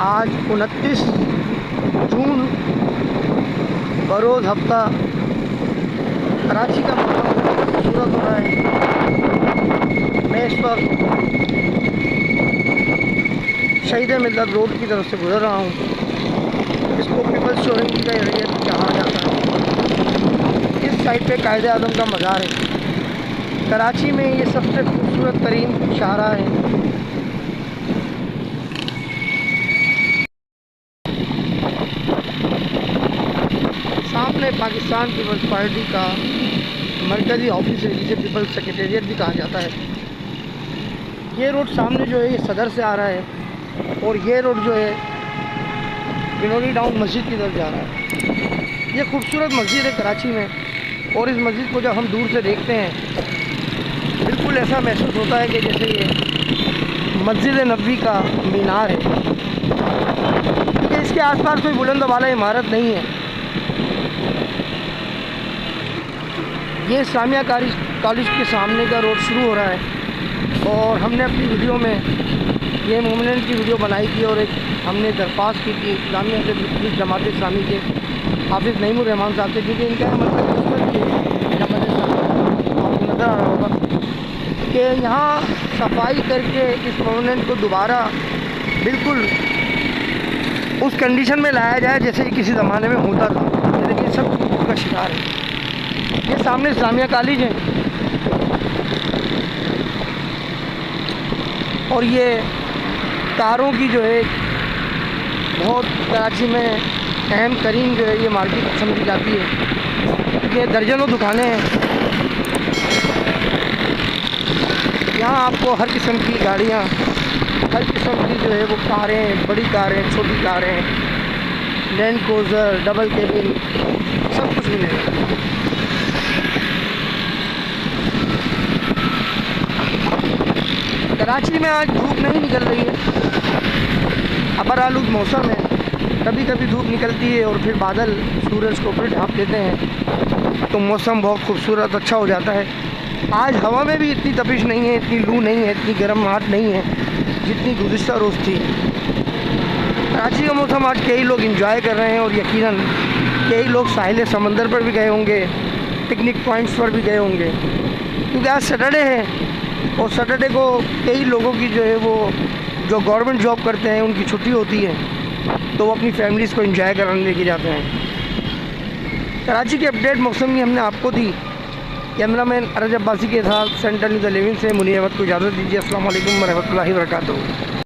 आज 29 जून बरोज़ हफ्ता कराची का मौसम खूबसूरत हो रहा है। मैं इस वक्त शहीद मिल्लत रोड की तरफ से गुजर रहा हूँ। इसको पीपल्स चौरंगी का एरिया कहा जाता है। इस साइड पे कायदे आज़म का मज़ार है। कराची में ये सबसे खूबसूरत तरीन शाहरा है। सामने पाकिस्तान पीपल्स पार्टी का मरकज़ी ऑफिस है, जिसे पीपल्स सेक्रेटेरिएट भी कहा जाता है। ये रोड सामने जो है ये सदर से आ रहा है और ये रोड जो है गिलोरी टाउन मस्जिद की तरफ जा रहा है। ये खूबसूरत मस्जिद है कराची में, और इस मस्जिद को जब हम दूर से देखते हैं बिल्कुल ऐसा महसूस होता है कि जैसे ये मस्जिद नबवी का मीनार है, क्योंकि इसके आसपास कोई बुलंद वाला इमारत नहीं है। ये इस्लामिया कॉलेज के सामने का रोड शुरू हो रहा है, और हमने अपनी वीडियो में ये मूवमेंट की वीडियो बनाई थी और एक हमने दरख्वास्त की थी इस्लामिया से जमात इस्लामी के हाफिज़ नईमुर रहमान साहब से, क्योंकि इनका मतलब आपको नज़र आ रहा होगा कि यहाँ सफाई करके इस मूवमेंट को दोबारा बिल्कुल उस कंडीशन में लाया जाए जैसे किसी ज़माने में होता था। लेकिन सब का शिकार है। ये सामने इस्लामिया कॉलेज है और ये कारों की जो है बहुत कराची में अहम तरीन जो है ये मार्केट समझी जाती है। ये दर्जनों दुकानें हैं। यहाँ आपको हर किस्म की गाड़ियाँ, हर किस्म की जो है वो कारें, बड़ी कारें, छोटी कारें, लैंड क्रूज़र, डबल केबिन, सब कुछ मिलेगा। कराची में आज धूप नहीं निकल रही है। अबर आलूद मौसम है, कभी कभी धूप निकलती है और फिर बादल सूरज को फिर ढाँप देते हैं, तो मौसम बहुत खूबसूरत अच्छा हो जाता है। आज हवा में भी इतनी तपिश नहीं है, इतनी लू नहीं है, इतनी गर्माहट नहीं है जितनी गुज़िश्ता रोज़ थी। कराची का मौसम आज कई लोग इंजॉय कर रहे हैं, और यकीनन कई लोग साहिल समंदर पर भी गए होंगे, पिकनिक पॉइंट्स पर भी गए होंगे, क्योंकि आज सैटरडे है और सैटरडे को कई लोगों की जो है वो जो गवर्नमेंट जॉब करते हैं उनकी छुट्टी होती है, तो वो अपनी फैमिलीज़ को एंजॉय कराने लेके जाते हैं। कराची की अपडेट मौसम की हमने आपको दी। कैमरामैन अरज अब्बासी के साथ सेंट्रल न्यूज़ 11 से मुनीर अहमद को इजाज़त दीजिए। अस्सलाम वालेकुम व रहमतुल्लाहि व बरकातुहू।